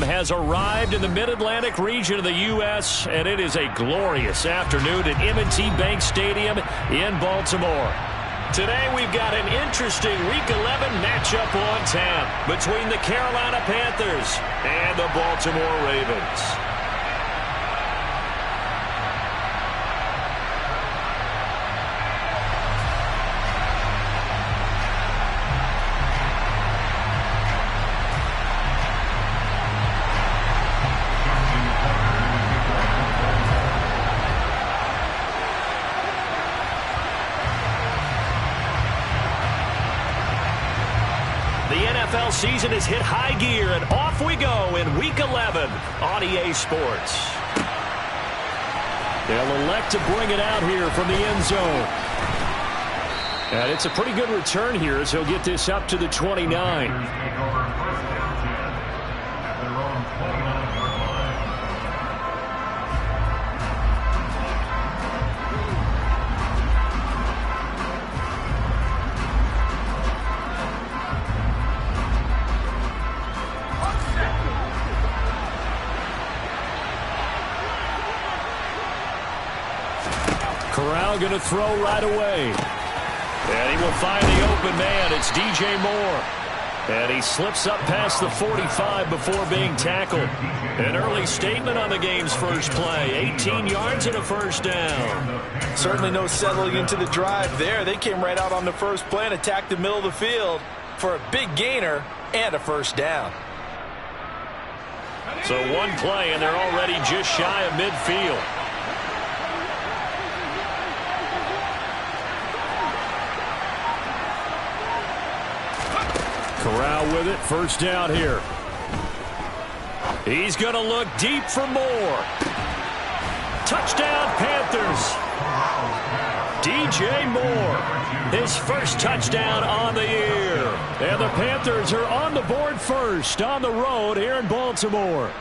Stadium has arrived in the Mid-Atlantic region of the U.S., and it is a glorious afternoon at M&T Bank Stadium in Baltimore. Today we've got an interesting Week 11 matchup on tap between the Carolina Panthers and the Baltimore Ravens. NFL season has hit high gear, and off we go in Week 11 on EA Sports. They'll elect to bring it out here from the end zone. And it's a pretty good return here as he'll get this up to the 29. Corral going to throw right away. And he will find the open man. It's DJ Moore. And he slips up past the 45 before being tackled. An early statement on the game's first play. 18 yards and a first down. Certainly no settling into the drive there. They came right out on the first play and attacked the middle of the field for a big gainer and a first down. So one play and they're already just shy of midfield. Corral with it, first down here. He's going to look deep for more. Touchdown, Panthers. DJ Moore, his first touchdown on the year. And the Panthers are on the board first on the road here in Baltimore.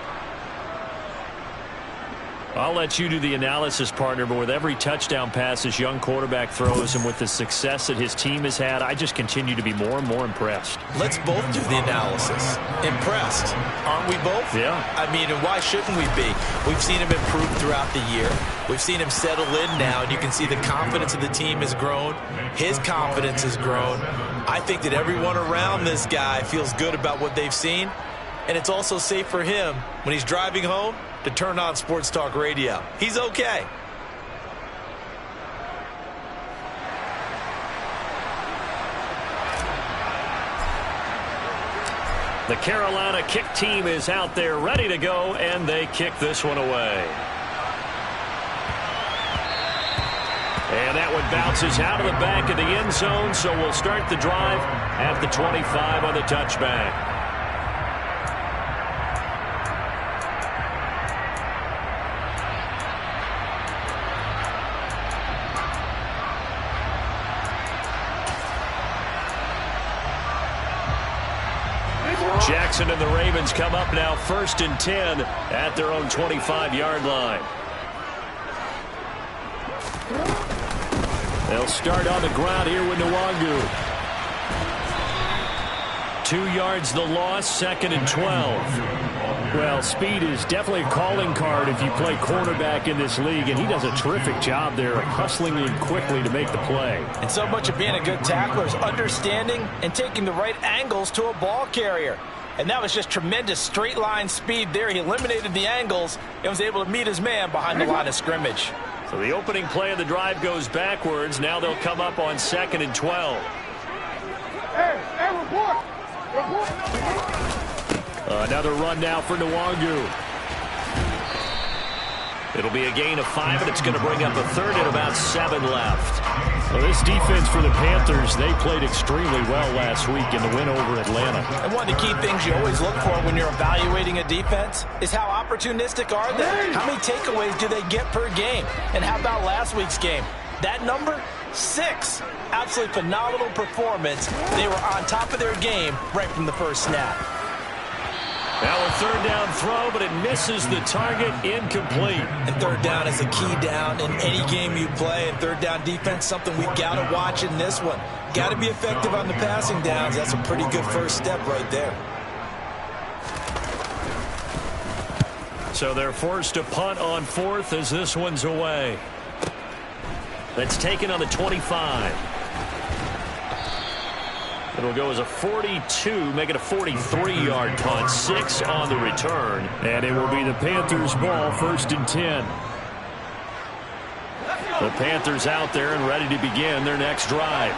I'll let you do the analysis, partner, but with every touchdown pass this young quarterback throws and with the success that his team has had, I just continue to be more and more impressed. Let's both do the analysis. Impressed, aren't we both? Yeah. I mean, and why shouldn't we be? We've seen him improve throughout the year. We've seen him settle in now, and you can see the confidence of the team has grown. His confidence has grown. I think that everyone around this guy feels good about what they've seen, and it's also safe for him when he's driving home to turn on Sports Talk Radio. He's okay. The Carolina kick team is out there ready to go, and they kick this one away. And that one bounces out of the back of the end zone, so we'll start the drive at the 25 on the touchback. Jackson and the Ravens come up now 1st and 10 at their own 25-yard line. They'll start on the ground here with Nwangu. 2 yards the loss, 2nd and 12. Well, speed is definitely a calling card if you play quarterback in this league, and he does a terrific job there of hustling in quickly to make the play. And so much of being a good tackler is understanding and taking the right angles to a ball carrier. And that was just tremendous straight line speed there. He eliminated the angles and was able to meet his man behind the line of scrimmage. So the opening play of the drive goes backwards. Now they'll come up on 2nd and 12. Another run now for Nwangu. It'll be a gain of 5, and it's going to bring up a 3rd and about 7 left. Well, this defense for the Panthers, they played extremely well last week in the win over Atlanta. And one of the key things you always look for when you're evaluating a defense is how opportunistic are they? How many takeaways do they get per game? And how about last week's game? That number, 6. Absolutely phenomenal performance. They were on top of their game right from the first snap. Now a 3rd down throw, but it misses the target, incomplete. And 3rd down is a key down in any game you play. And 3rd down defense, something we've got to watch in this one. Got to be effective on the passing downs. That's a pretty good first step right there. So they're forced to punt on 4th as this one's away. That's taken on the 25. It'll go as a 42, make it a 43-yard punt. 6 on the return. And it will be the Panthers' ball, 1st and 10. The Panthers out there and ready to begin their next drive.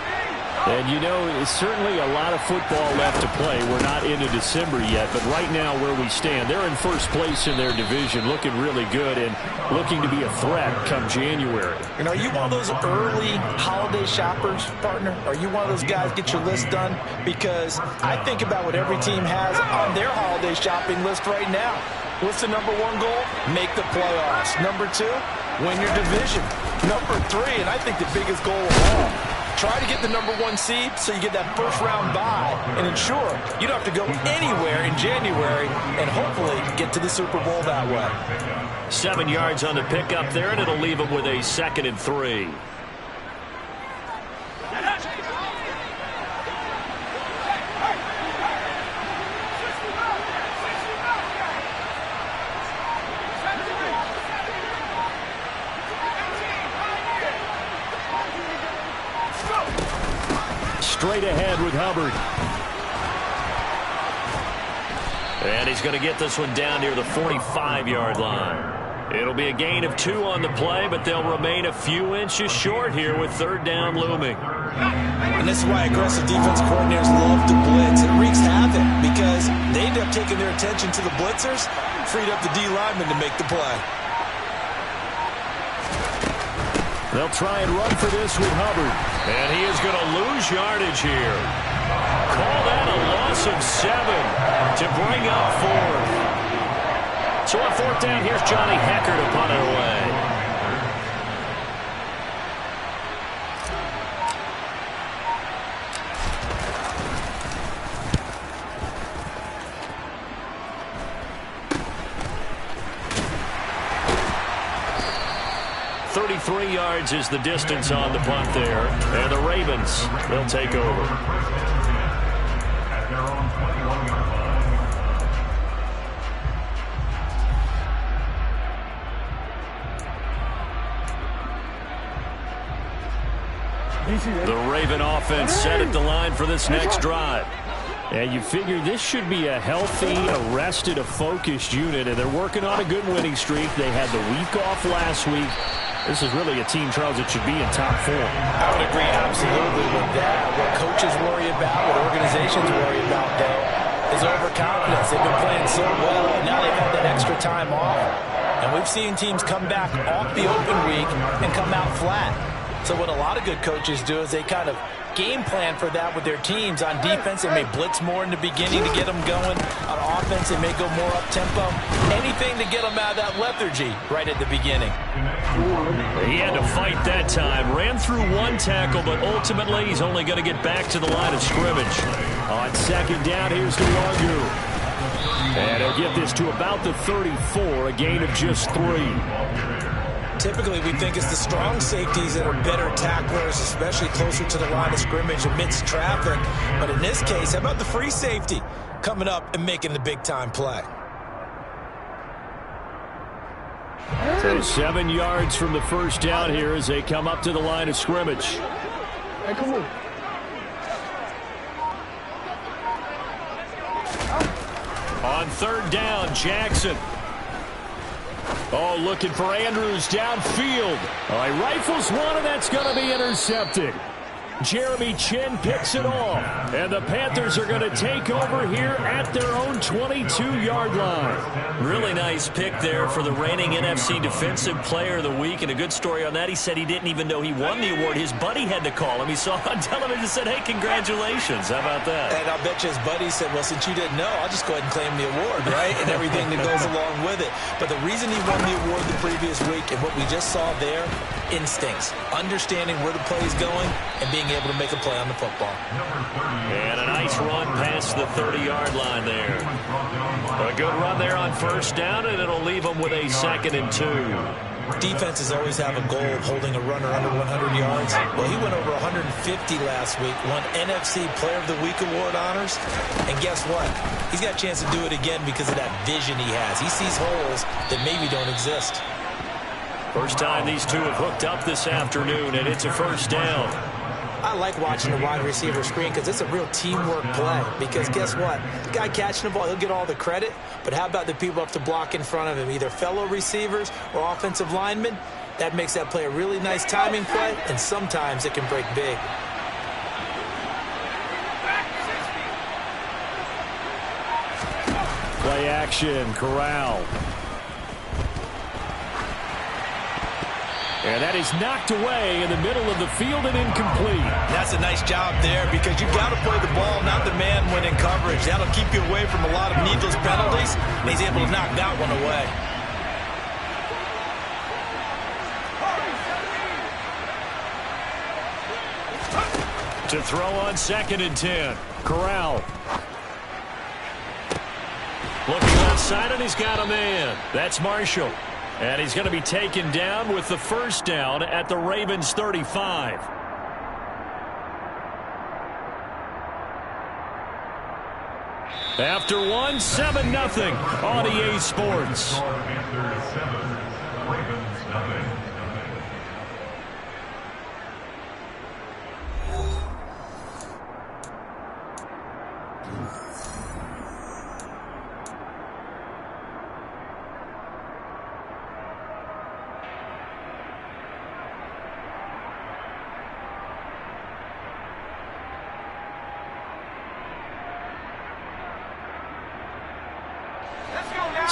And, you know, it's certainly a lot of football left to play. We're not into December yet, but right now where we stand, they're in first place in their division, looking really good and looking to be a threat come January. And are you one of those early holiday shoppers, partner? Are you one of those guys get your list done? Because I think about what every team has on their holiday shopping list right now. What's the number 1 goal? Make the playoffs. Number 2, win your division. Number 3, and I think the biggest goal of all, try to get the number 1 seed so you get that first-round bye and ensure you don't have to go anywhere in January and hopefully get to the Super Bowl that way. 7 yards on the pickup there, and it'll leave them with a 2nd and 3. Straight ahead with Hubbard. And he's going to get this one down near the 45-yard line. It'll be a gain of 2 on the play, but they'll remain a few inches short here with 3rd down looming. And this is why aggressive defense coordinators love to blitz. It wreaks havoc because they end up taking their attention to the blitzers, freed up the D lineman to make the play. They'll try and run for this with Hubbard. And he is going to lose yardage here. Call that a loss of 7 to bring up 4th. So on 4th down, here's Johnny Hecker to punt it away. Three yards is the distance on the punt there. And the Ravens, they'll take over. The Raven offense set at the line for this next drive. And you figure this should be a healthy, arrested, a focused unit. And they're working on a good winning streak. They had the week off last week. This is really a team, Charles, that should be in top form. I would agree absolutely with that. What coaches worry about, what organizations worry about, though, is overconfidence. They've been playing so well, and now they've had that extra time off. And we've seen teams come back off the open week and come out flat. So what a lot of good coaches do is they kind of game plan for that with their teams. On defense, they may blitz more in the beginning to get them going. On offense, they may go more up-tempo. Anything to get them out of that lethargy right at the beginning. He had to fight that time. Ran through 1 tackle, but ultimately he's only going to get back to the line of scrimmage. On 2nd down, here's DeLongu. And he'll get this to about the 34, a gain of just 3. Typically, we think it's the strong safeties that are better tacklers, especially closer to the line of scrimmage amidst traffic. But in this case, how about the free safety coming up and making the big-time play? So 7 yards from the first down here as they come up to the line of scrimmage. Hey, come on. On 3rd down, Jackson. Oh, looking for Andrews downfield. Oh, he rifles one, and that's going to be intercepted. Jeremy Chin picks it off. And the Panthers are going to take over here at their own 22-yard line. Really nice pick there for the reigning NFC Defensive Player of the Week. And a good story on that, he said he didn't even know he won the award. His buddy had to call him. He saw on television and said, hey, congratulations. How about that? And I'll bet you his buddy said, well, since you didn't know, I'll just go ahead and claim the award, right? And everything that goes along with it. But the reason he won the award the previous week and what we just saw there, instincts, understanding where the play is going and being able to make a play on the football. And a nice run past the 30-yard line there. A good run there on 1st down, and it'll leave them with a 2nd and 2. Defenses always have a goal of holding a runner under 100 yards. Well, he went over 150 last week, won NFC Player of the Week award honors. And guess what? He's got a chance to do it again because of that vision he has. He sees holes that maybe don't exist. First time these two have hooked up this afternoon, and it's a first down. I like watching the wide receiver screen because it's a real teamwork play. Because guess what? The guy catching the ball, he'll get all the credit. But how about the people up to block in front of him, either fellow receivers or offensive linemen? That makes that play a really nice timing play, and sometimes it can break big. Play action, Corral. And that is knocked away in the middle of the field and incomplete. That's a nice job there because you've got to play the ball, not the man when in coverage. That'll keep you away from a lot of needless penalties, and he's able to knock that one away. To throw on 2nd and 10. Corral. Looking outside, and he's got a man. That's Marshall. And he's going to be taken down with the first down at the Ravens 35. After one, 7-0 on EA Sports.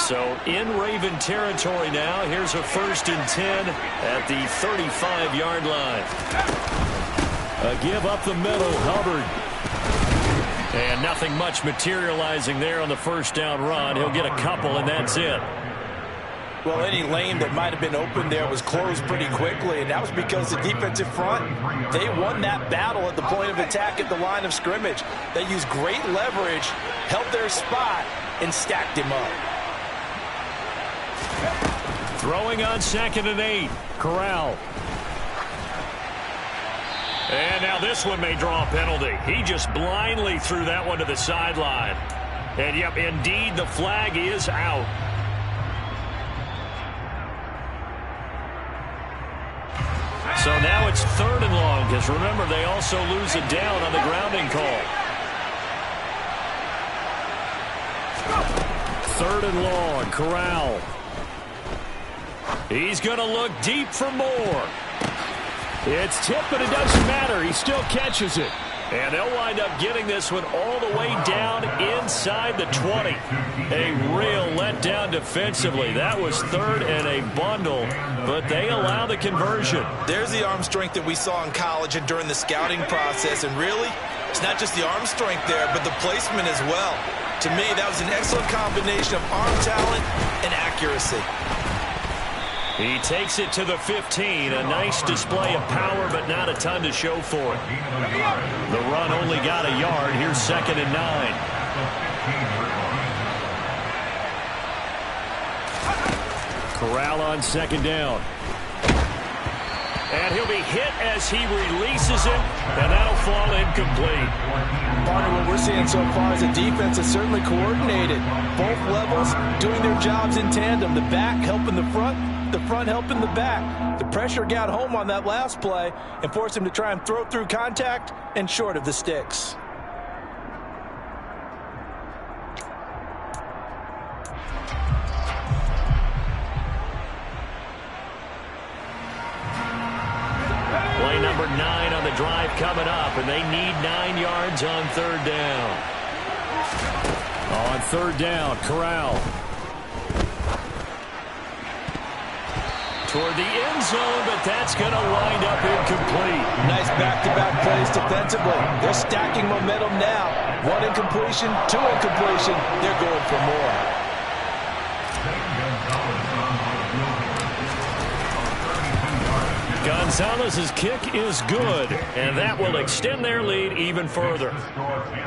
So in Raven territory now. Here's a 1st and 10 at the 35-yard line. A give up the middle, Hubbard. And nothing much materializing there on the first down run. He'll get a couple, and that's it. Well, any lane that might have been open there was closed pretty quickly, and that was because the defensive front, they won that battle at the point of attack at the line of scrimmage. They used great leverage, held their spot, and stacked him up. Throwing on 2nd and 8. Corral. And now this one may draw a penalty. He just blindly threw that one to the sideline. And, yep, indeed, the flag is out. So now it's 3rd and long, because remember, they also lose it down on the grounding call. 3rd and long, Corral. He's going to look deep for more. It's tipped, but it doesn't matter. He still catches it. And they'll wind up getting this one all the way down inside the 20. A real letdown defensively. That was 3rd and a bundle, but they allow the conversion. There's the arm strength that we saw in college and during the scouting process. And really, it's not just the arm strength there, but the placement as well. To me, that was an excellent combination of arm talent and accuracy. He takes it to the 15. A nice display of power, but not a ton to show for it. The run only got a yard. Here's 2nd and 9. Corral on 2nd down. And he'll be hit as he releases it, and that'll fall incomplete. Partner, what we're seeing so far is the defense is certainly coordinated. Both levels doing their jobs in tandem. The back helping the front helping the back. The pressure got home on that last play and forced him to try and throw through contact and short of the sticks. Play number 9 on the drive coming up, and they need 9 yards on 3rd down. On 3rd down, Corral. Toward the end zone, but that's going to wind up incomplete. Nice back-to-back plays defensively. They're stacking momentum now. 1 incompletion, 2 incompletion. They're going for more. Gonzalez's kick is good, and that will extend their lead even further.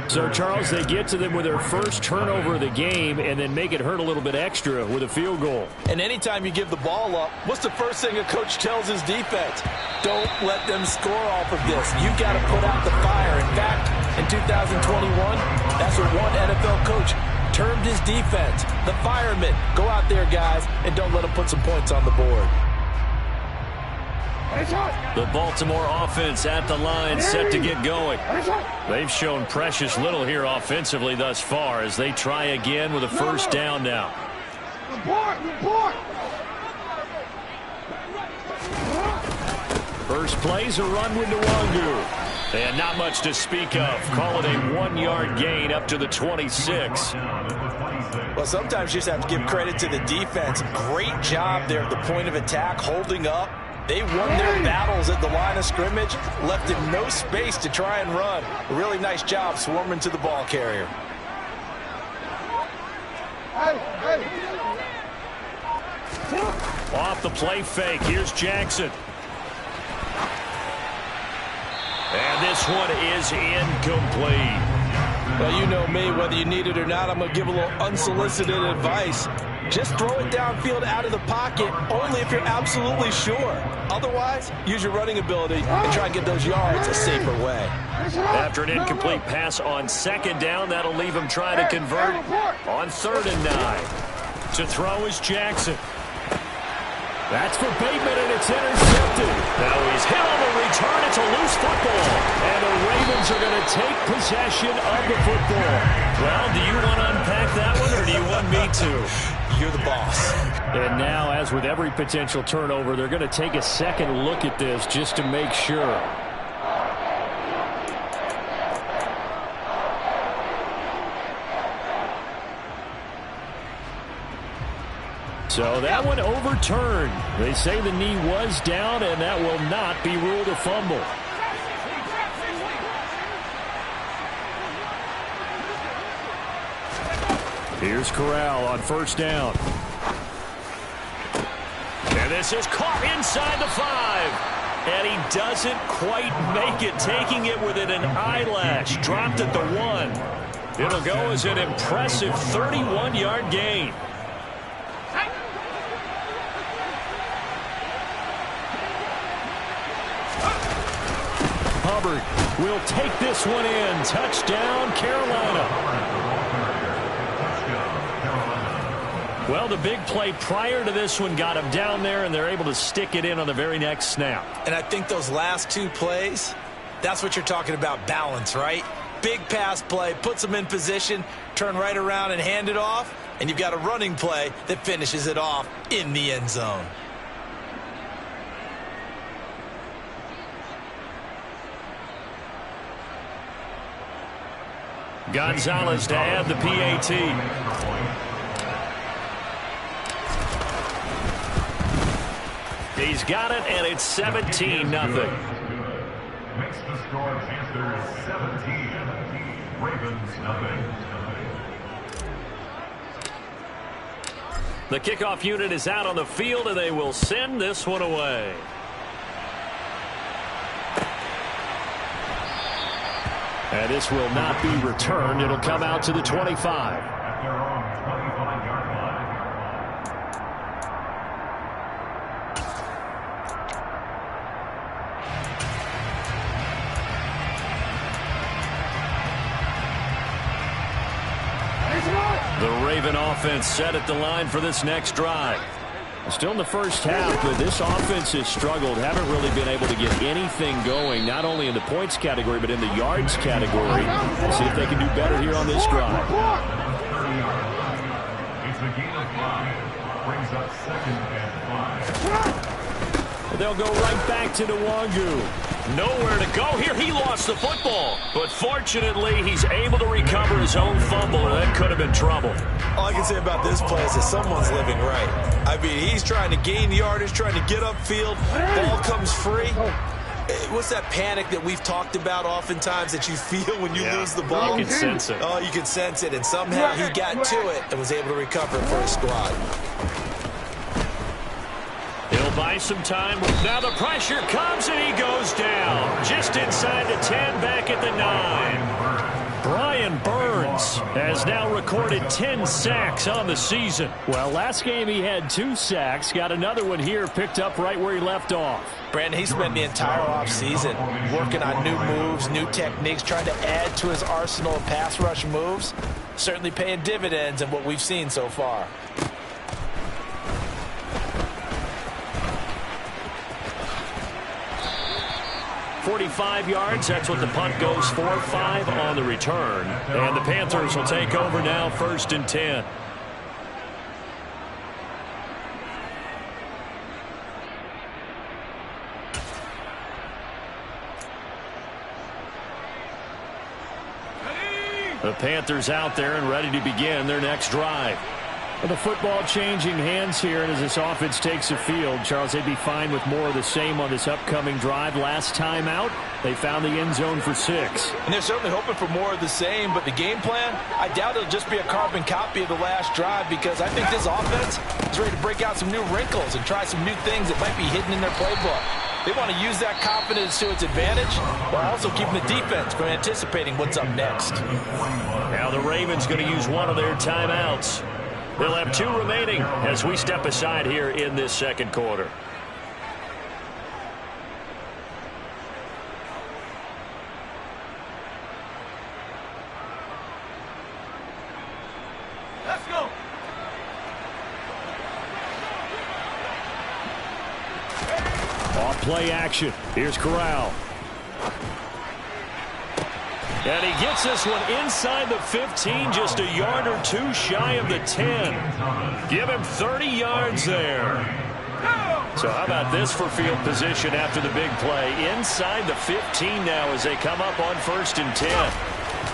So, Charles, they get to them with their first turnover of the game and then make it hurt a little bit extra with a field goal. And anytime you give the ball up, what's the first thing a coach tells his defense? Don't let them score off of this. You got to put out the fire. In fact, in 2021, that's what one NFL coach termed his defense. The firemen. Go out there, guys, and don't let them put some points on the board. The Baltimore offense at the line, set to get going. They've shown precious little here offensively thus far as they try again with a first down now. First play's a run with Nwangu. And not much to speak of. Call it a 1-yard gain up to the 26. Well, sometimes you just have to give credit to the defense. Great job there at the point of attack, holding up. They won their battles at the line of scrimmage, left him no space to try and run. A really nice job swarming to the ball carrier. Off the play fake, here's Jackson. And this one is incomplete. Well, you know me, whether you need it or not, I'm going to give a little unsolicited advice. Just throw it downfield out of the pocket, only if you're absolutely sure. Otherwise, use your running ability and try and get those yards a safer way. After an incomplete pass on second down, that'll leave him trying to convert on 3rd and 9. To throw is Jackson. That's for Bateman, and it's intercepted. Now he's hit on the return. It's a loose football. And the Ravens are going to take possession of the football. Well, do you want to unpack that one, or do you want me to? You're the boss. And now, as with every potential turnover, they're going to take a second look at this just to make sure. So that one overturned. They say the knee was down, and that will not be ruled a fumble. Here's Corral on first down. And this is caught inside the 5. And he doesn't quite make it, taking it within an eyelash. Dropped at the 1. It'll go as an impressive 31-yard gain. Hubbard will take this one in. Touchdown, Carolina. Well, the big play prior to this one got him down there, and they're able to stick it in on the very next snap. And I think those last 2 plays, that's what you're talking about, balance, right? Big pass play, puts them in position, turn right around and hand it off, and you've got a running play that finishes it off in the end zone. Gonzalez to add the PAT. He's got it, and it's 17-0. Makes the score Panthers 17, Ravens nothing. The kickoff unit is out on the field, and they will send this one away. And this will not be returned. It'll come out to the 25. At their own 25-yard line. The Raven offense set at the line for this next drive. Still in the first half, but this offense has struggled. Haven't really been able to get anything going, not only in the points category, but in the yards category. We'll see if they can do better here on this drive. It's a gain of 5. Brings up 2nd and 5. They'll go right back to Nwangu. Nowhere to go here. He lost the football. But fortunately, he's able to recover his own fumble, and that could have been trouble. All I can say about this play is that someone's living right. I mean, he's trying to gain yardage, trying to get upfield. Ball comes free. What's that panic that we've talked about oftentimes that you feel when you lose the ball? You can sense it. Oh, you can sense it. And somehow he got to it and was able to recover for his squad. He'll buy buy some time. Now the pressure comes, and he goes down. Just inside the 10, back at the 9. Brian Burns has now recorded 10 sacks on the season. Well, last game he had 2 sacks. Got another one here, picked up right where he left off. Brandon, he spent the entire offseason working on new moves, new techniques, trying to add to his arsenal of pass rush moves. Certainly paying dividends in what we've seen so far. .45 yards, that's what the punt goes for. 5 on the return. And the Panthers will take over now, 1st and 10. The Panthers out there and ready to begin their next drive. Well, the football changing hands here, and as this offense takes the field, Charles, they'd be fine with more of the same on this upcoming drive. Last time out, they found the end zone for 6. And they're certainly hoping for more of the same, but the game plan, I doubt it'll just be a carbon copy of the last drive, because I think this offense is ready to break out some new wrinkles and try some new things that might be hidden in their playbook. They want to use that confidence to its advantage while also keeping the defense from anticipating what's up next. Now the Ravens going to use one of their timeouts. They'll have 2 remaining as we step aside here in this second quarter. Let's go. Off play action. Here's Corral. And he gets this one inside the 15, just a yard or 2 shy of the 10. Give him 30 yards there. So how about this for field position after the big play? Inside the 15 now as they come up on 1st and 10.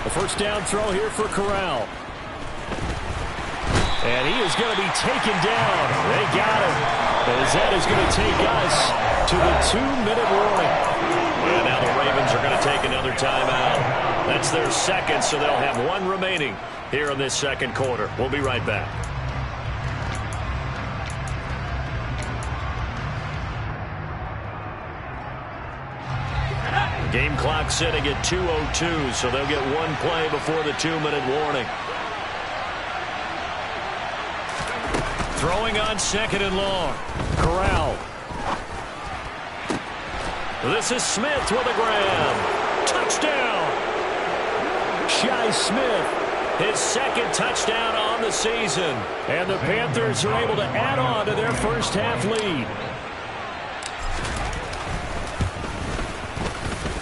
The first down throw here for Corral. And he is going to be taken down. They got him. As that is going to take us to the 2-minute warning. And now the Ravens are going to take another timeout. That's their second, so they'll have 1 remaining here in this second quarter. We'll be right back. Game clock sitting at 2:02, so they'll get 1 play before the 2-minute warning. Throwing on 2nd and long. Corral. This is Smith with a grab. Touchdown. Shi Smith, his 2nd touchdown on the season. And the Panthers are able to add on to their first half lead.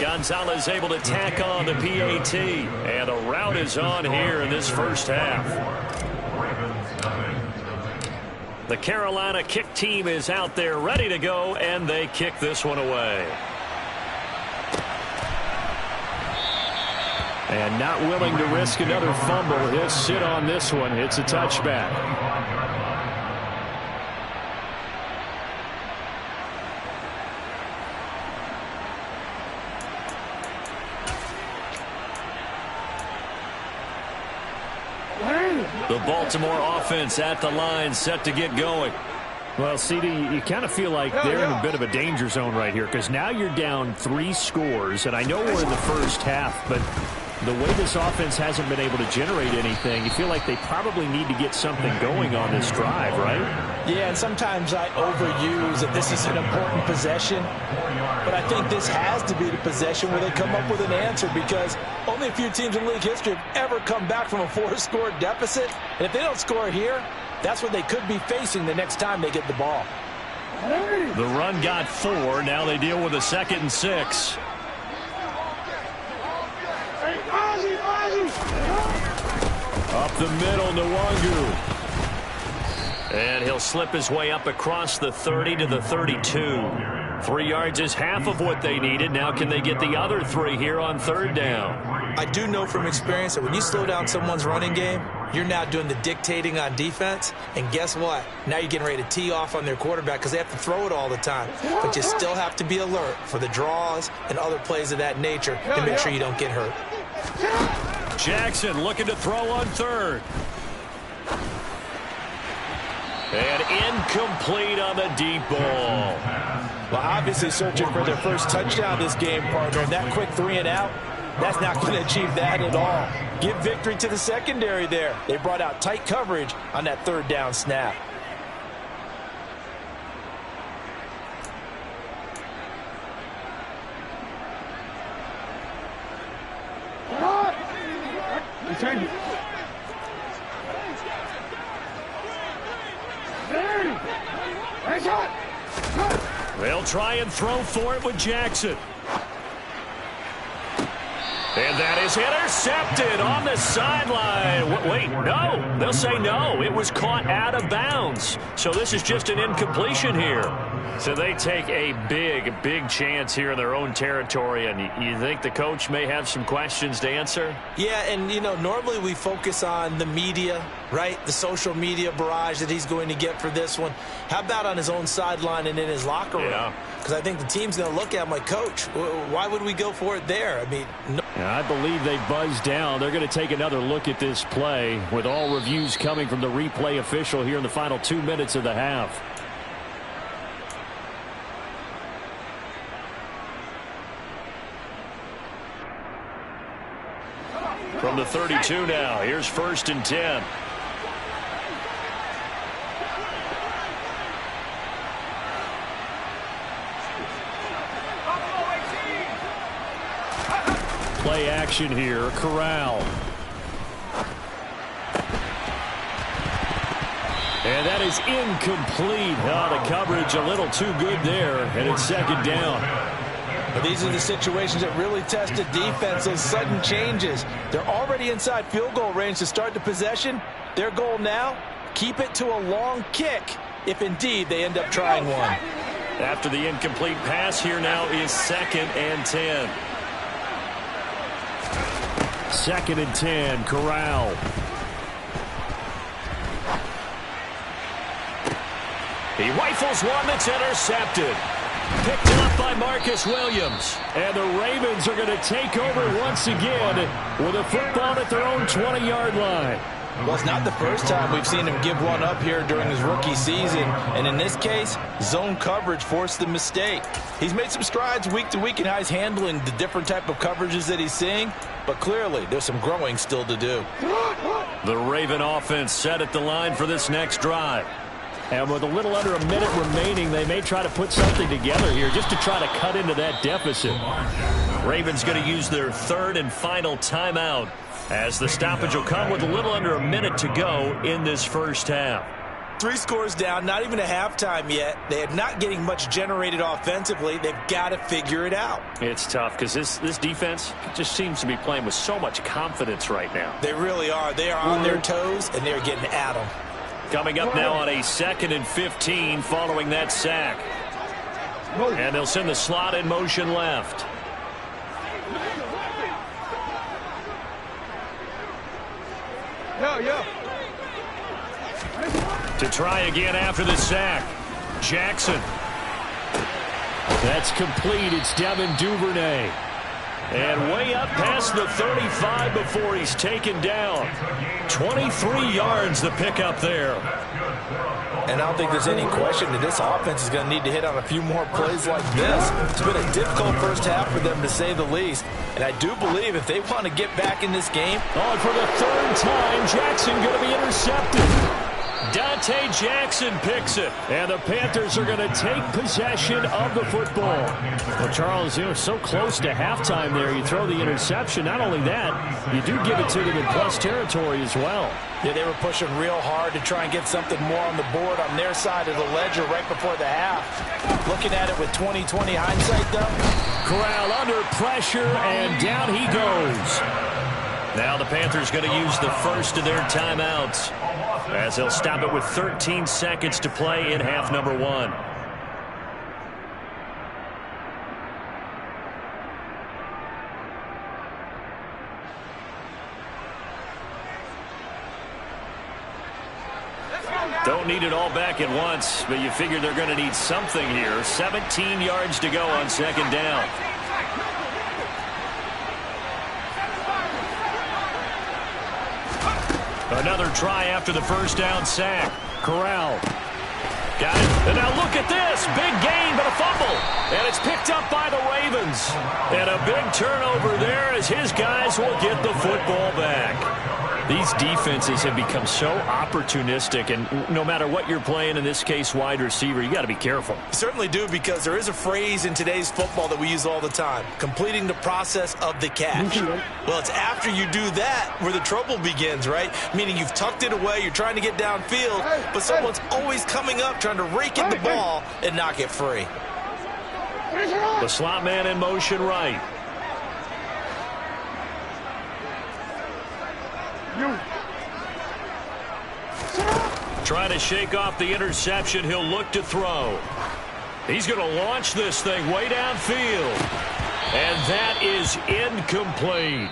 Gonzalez able to tack on the PAT. And a rout is on here in this first half. The Carolina kick team is out there ready to go, and they kick this one away. And not willing to risk another fumble. He'll sit on this one. It's a touchback. The Baltimore offense at the line, set to get going. Well, CD, you kind of feel like they're in a bit of a danger zone right here, because now you're down 3 scores, and I know we're in the first half, but the way this offense hasn't been able to generate anything, you feel like they probably need to get something going on this drive, right? Yeah, and sometimes I overuse that this is an important possession, but I think this has to be the possession where they come up with an answer, because only a few teams in league history have ever come back from a 4-score deficit, and if they don't score here, that's what they could be facing the next time they get the ball. The run got 4. Now they deal with a 2nd and 6. Up the middle, Nwangu. And he'll slip his way up across the 30 to the 32. 3 yards is half of what they needed. Now can they get the other 3 here on 3rd down? I do know from experience that when you slow down someone's running game, you're now doing the dictating on defense. And guess what? Now you're getting ready to tee off on their quarterback because they have to throw it all the time. But you still have to be alert for the draws and other plays of that nature to make sure you don't get hurt. Jackson looking to throw on 3rd. And incomplete on the deep ball. Well, obviously searching for their first touchdown this game, partner. And that quick 3 and out, that's not going to achieve that at all. Give victory to the secondary there. They brought out tight coverage on that 3rd down snap. Return it. They'll try and throw for it with Jackson. And that is intercepted on the sideline. Wait, no. They'll say no. It was caught out of bounds. So this is just an incompletion here. So they take a big chance here in their own territory. And you think the coach may have some questions to answer? Yeah, and, you know, normally we focus on the media, right? The social media barrage that he's going to get for this one. How about on his own sideline and in his locker room? Yeah. Because I think the team's going to look at him like, Coach, why would we go for it there? I mean, no. I believe they buzzed down. They're going to take another look at this play with all reviews coming from the replay official here in the final 2 minutes of the half. From the 32 now, here's 1st and 10. Play action here, Corral. And that is incomplete. The coverage a little too good there, and it's 2nd down. But these are the situations that really test the defense, those sudden changes. They're already inside field goal range to start the possession. Their goal now, keep it to a long kick if indeed they end up trying one. After the incomplete pass, here now is 2nd and 10. 2nd and 10, Corral. He rifles one that's intercepted. Picked up by Marcus Williams. And the Ravens are going to take over once again with a football at their own 20-yard line. Well, it's not the first time we've seen him give one up here during his rookie season. And in this case, zone coverage forced the mistake. He's made some strides week to week in how he's handling the different type of coverages that he's seeing. But clearly, there's some growing still to do. The Raven offense set at the line for this next drive. And with a little under a minute remaining, they may try to put something together here just to try to cut into that deficit. Ravens going to use their 3rd and final timeout as the stoppage will come with a little under a minute to go in this first half. 3 scores down, not even a halftime yet. They are not getting much generated offensively. They've got to figure it out. It's tough because this defense just seems to be playing with so much confidence right now. They really are. They are on their toes, and they're getting at them. Coming up now on a 2nd and 15 following that sack. And they'll send the slot in motion left. To try again after the sack. Jackson. That's complete. It's Devin Duvernay. And way up past the 35 before he's taken down. 23 yards the pickup there. And I don't think there's any question that this offense is going to need to hit on a few more plays like this. It's been a difficult first half for them, to say the least. And I do believe if they want to get back in this game. Oh, and for the 3rd time, Jackson going to be intercepted. Dante Jackson picks it. And the Panthers are going to take possession of the football. Well, Charles, you know, so close to halftime there. You throw the interception. Not only that, you do give it to them in plus territory as well. Yeah, they were pushing real hard to try and get something more on the board on their side of the ledger right before the half. Looking at it with 20/20 hindsight, though. Corral under pressure, and down he goes. Now the Panthers going to use the first of their timeouts as they'll stop it with 13 seconds to play in half number 1. Don't need it all back at once, but you figure they're going to need something here. 17 yards to go on 2nd down. Another another try after the first down sack. Corral. Got it. And now look at this. Big gain, but a fumble. And it's picked up by the Ravens. And a big turnover there as his guys will get the football back. These defenses have become so opportunistic, and no matter what you're playing, in this case wide receiver, you got to be careful. You certainly do, because there is a phrase in today's football that we use all the time: completing the process of the catch. Well, it's after you do that where the trouble begins, right? Meaning you've tucked it away, you're trying to get downfield, but someone's always coming up trying to rake in the ball and knock it free. The slot man in motion right. Trying to shake off the interception. He'll look to throw. He's going to launch this thing way downfield. And that is incomplete.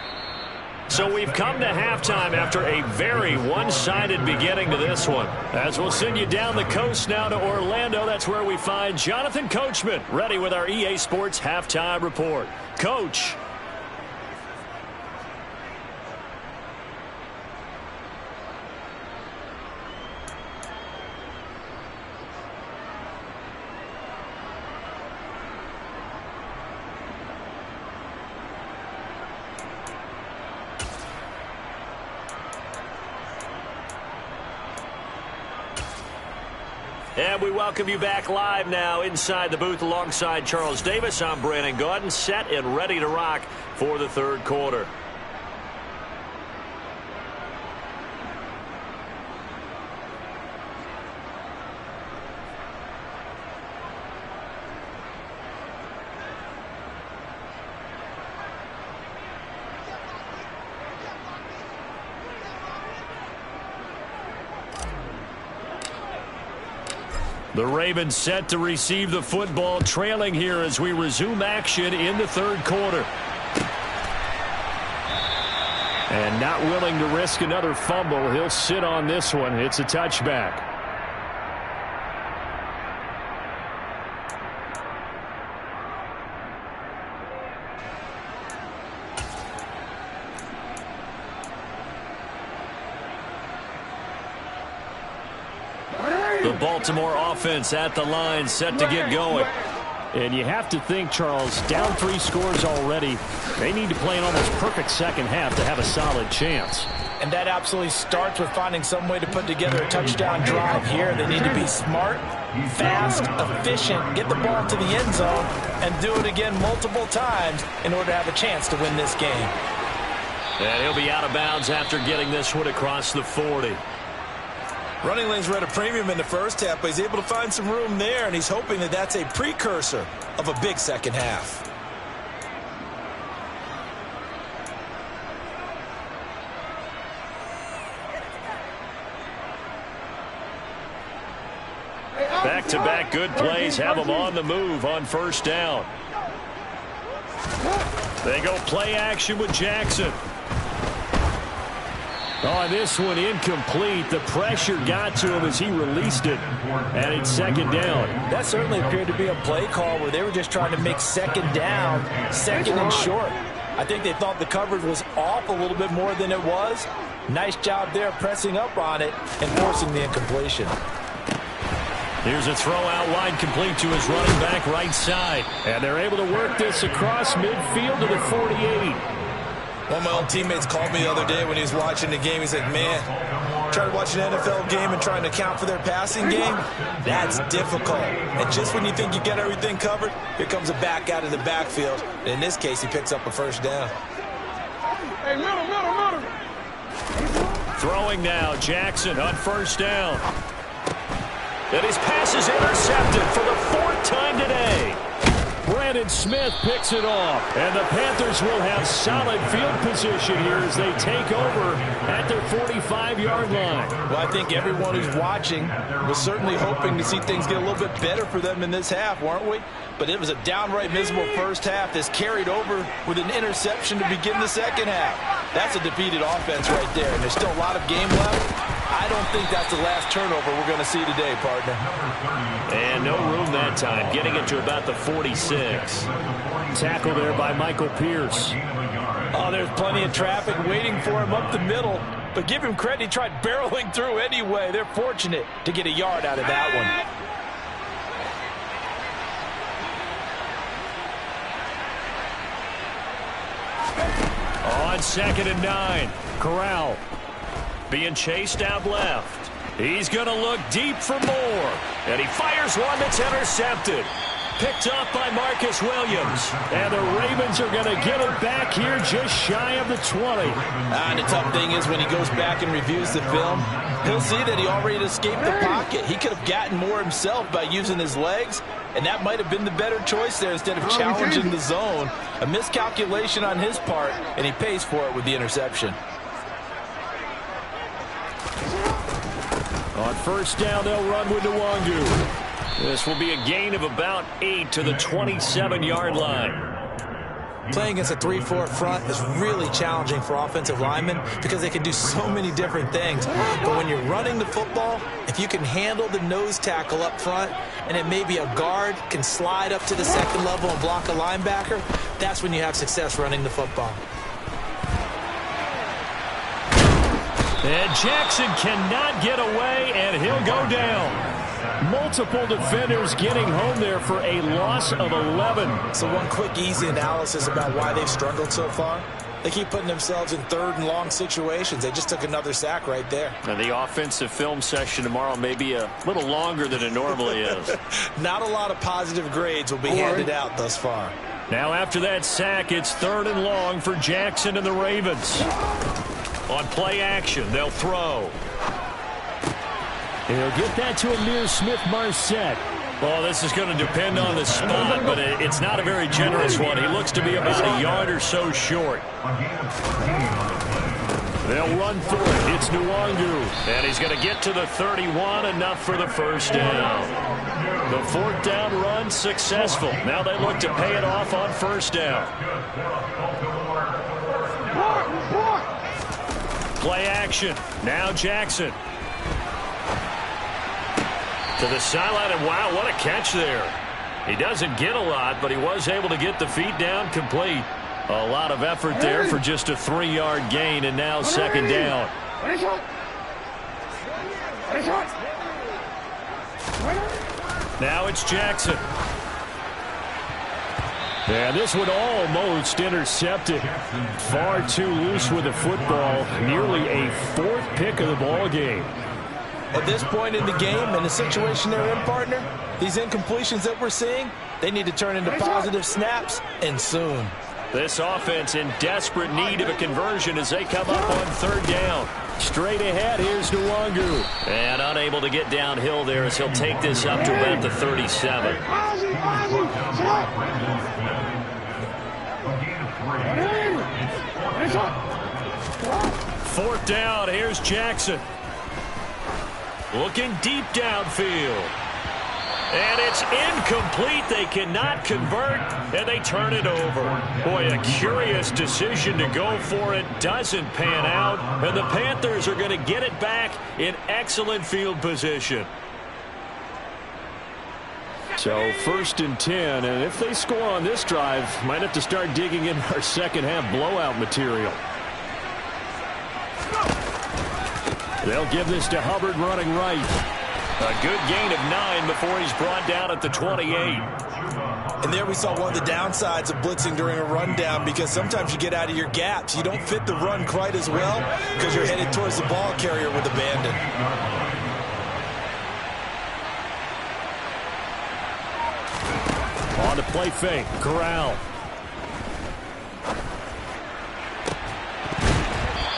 So we've come to halftime after a very one-sided beginning to this one. As we'll send you down the coast now to Orlando, that's where we find Jonathan Coachman ready with our EA Sports Halftime Report. Coach. And we welcome you back live now inside the booth alongside Charles Davis. I'm Brandon Gaudin, set and ready to rock for the third quarter. The Ravens set to receive the football, trailing here as we resume action in the third quarter. And not willing to risk another fumble. He'll sit on this one. It's a touchback. The Baltimore offense at the line, set to get going. And you have to think, Charles, down 3 scores already. They need to play an almost perfect second half to have a solid chance. And that absolutely starts with finding some way to put together a touchdown drive here. They need to be smart, fast, efficient, get the ball to the end zone, and do it again multiple times in order to have a chance to win this game. And he'll be out of bounds after getting this one across the 40. Running lanes were at a premium in the first half, but he's able to find some room there, and he's hoping that that's a precursor of a big second half. Back-to-back good plays have them on the move on first down. They go play action with Jackson. Oh, this one incomplete. The pressure got to him as he released it. And it's second down. That certainly appeared to be a play call where they were just trying to make second down, second and short. I think they thought the coverage was off a little bit more than it was. Nice job there pressing up on it and forcing the incompletion. Here's a throw out wide, complete to his running back right side. And they're able to work this across midfield to the 48. One of my old teammates called me the other day when he was watching the game. He's like, man, trying to watch an NFL game and trying to account for their passing game, that's difficult. And just when you think you get everything covered, here comes a back out of the backfield. And in this case, he picks up a first down. Hey, middle. Throwing now, Jackson on first down. And his pass is intercepted for the 4th time today. Brandon Smith picks it off, and the Panthers will have solid field position here as they take over at their 45-yard line. Well, I think everyone who's watching was certainly hoping to see things get a little bit better for them in this half, weren't we? But it was a downright miserable first half that's carried over with an interception to begin the second half. That's a defeated offense right there, and there's still a lot of game left. I don't think that's the last turnover we're going to see today, partner. And no room that time, getting it to about the 46. Tackle there by Michael Pierce. Oh, there's plenty of traffic waiting for him up the middle. but give him credit. He tried barreling through anyway. They're fortunate to get a yard out of that one. On 2nd and 9, Corral being chased out left. He's going to look deep for more. And he fires one that's intercepted. Picked up by Marcus Williams. And the Ravens are going to get it back here just shy of the 20. And the tough thing is when he goes back and reviews the film, he'll see that he already escaped the pocket. He could have gotten more himself by using his legs, and that might have been the better choice there instead of challenging the zone. A miscalculation on his part, and he pays for it with the interception. On 1st down, they'll run with Nwangu. This will be a gain of about 8 to the 27-yard line. Playing against a 3-4 front is really challenging for offensive linemen because they can do so many different things. But when you're running the football, if you can handle the nose tackle up front, and then maybe a guard can slide up to the 2nd level and block a linebacker, that's when you have success running the football. And Jackson cannot get away, and he'll go down. Multiple defenders getting home there for a loss of 11. So one quick, easy analysis about why they've struggled so far. They keep putting themselves in 3rd and long situations. They just took another sack right there. And the offensive film session tomorrow may be a little longer than it normally is. Not a lot of positive grades will be handed out thus far. Now after that sack, it's 3rd and long for Jackson and the Ravens. On play action, they'll throw. He'll get that to Amir Smith-Marset. Well, this is going to depend on the spot, but it's not a very generous one. He looks to be about a yard or so short. They'll run for it. It's Nwangu. And he's going to get to the 31, enough for the 1st down. The 4th down run successful. Now they look to pay it off on 1st down. Play action. Now Jackson. To the sideline, and wow, what a catch there. He doesn't get a lot, but he was able to get the feet down complete. A lot of effort there for just a 3-yard gain, and now 2nd down. Now it's Jackson. And this one almost intercepted. Far too loose with the football. Nearly a 4th pick of the ball game. At this point in the game, in the situation they're in, partner, these incompletions that we're seeing, they need to turn into positive snaps, and soon. This offense in desperate need of a conversion as they come up on 3rd down. Straight ahead, here's Nwangu. And unable to get downhill there as he'll take this up to about the 37. 4th down, here's Jackson. Looking deep downfield. And it's incomplete. They cannot convert, and they turn it over. Boy, a curious decision to go for it. Doesn't pan out, and the Panthers are going to get it back in excellent field position. So 1st and 10, and if they score on this drive, might have to start digging in our 2nd half blowout material. They'll give this to Hubbard running right. A good gain of 9 before he's brought down at the 28. And there we saw one of the downsides of blitzing during a rundown, because sometimes you get out of your gaps. You don't fit the run quite as well because you're headed towards the ball carrier with abandon. On the play fake, Corral.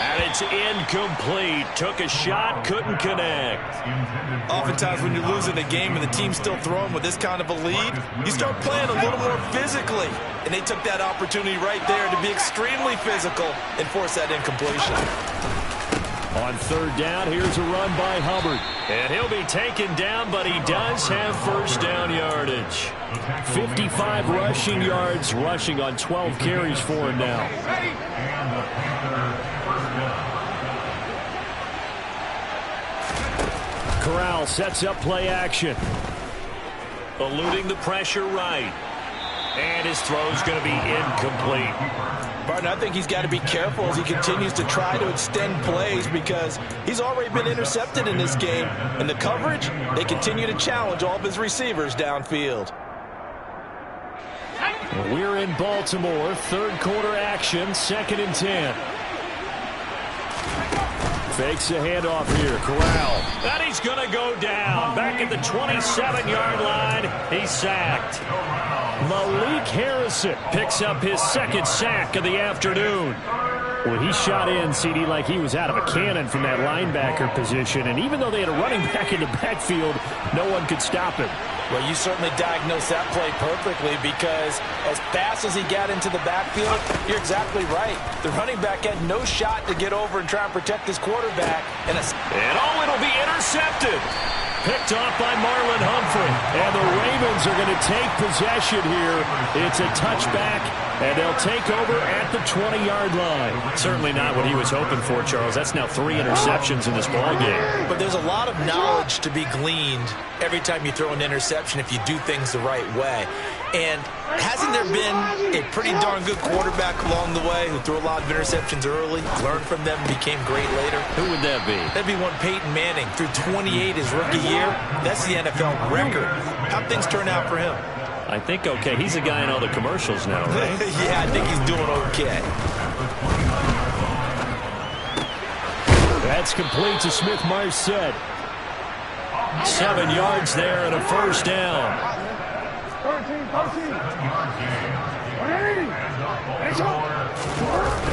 And it's incomplete. Took a shot, couldn't connect. Oftentimes when you're losing a game and the team's still throwing with this kind of a lead, you start playing a little more physically. And they took that opportunity right there to be extremely physical and force that incompletion. On 3rd down, here's a run by Hubbard. And he'll be taken down, but he does have 1st down yardage. 55 rushing yards, rushing on 12 carries for him now. Corral sets up play action. Eluding the pressure right. And his throw's going to be incomplete. Partner, I think he's got to be careful as he continues to try to extend plays because he's already been intercepted in this game. And the coverage, they continue to challenge all of his receivers downfield. We're in Baltimore. Third quarter action. 2nd and 10. Fakes a handoff here. Corral. And he's going to go down. Back at the 27-yard line. He's sacked. Malik Harrison picks up his 2nd sack of the afternoon. Well, he shot in, CD, like he was out of a cannon from that linebacker position. And even though they had a running back in the backfield, no one could stop him. Well, you certainly diagnosed that play perfectly because as fast as he got into the backfield, you're exactly right. The running back had no shot to get over and try and protect his quarterback. And it'll be intercepted. Picked off by Marlon Humphrey. And the Ravens are going to take possession here. It's a touchback, and they'll take over at the 20-yard line. Certainly not what he was hoping for, Charles. That's now 3 interceptions in this ballgame. But there's a lot of knowledge to be gleaned every time you throw an interception if you do things the right way. And hasn't there been a pretty darn good quarterback along the way who threw a lot of interceptions early, learned from them, and became great later? Who would that be? That'd be one Peyton Manning. Threw 28 his rookie year. That's the NFL record. How'd things turn out for him? I think okay. He's a guy in all the commercials now, right? Yeah, I think he's doing okay. That's complete to Smith-Marset. 7 yards there and a first down. 13.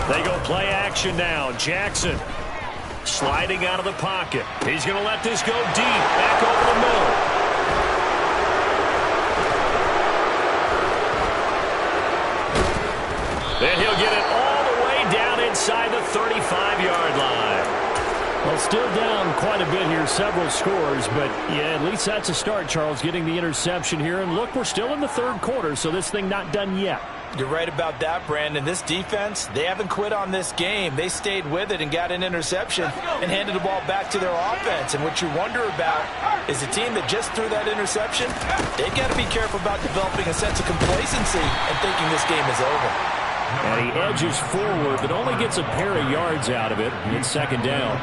They go play action now. Jackson sliding out of the pocket. He's going to let this go deep. Back over the middle. And he'll get it all the way down inside the 35-yard line. Well, still down quite a bit here, several scores, but yeah, at least that's a start, Charles, getting the interception here. And look, we're still in the third quarter, so this thing not done yet. You're right about that, Brandon. This defense, they haven't quit on this game. They stayed with it and got an interception and handed the ball back to their offense. And what you wonder about is the team that just threw that interception, they've got to be careful about developing a sense of complacency and thinking this game is over. And he edges forward, but only gets a pair of yards out of it. It's 2nd down.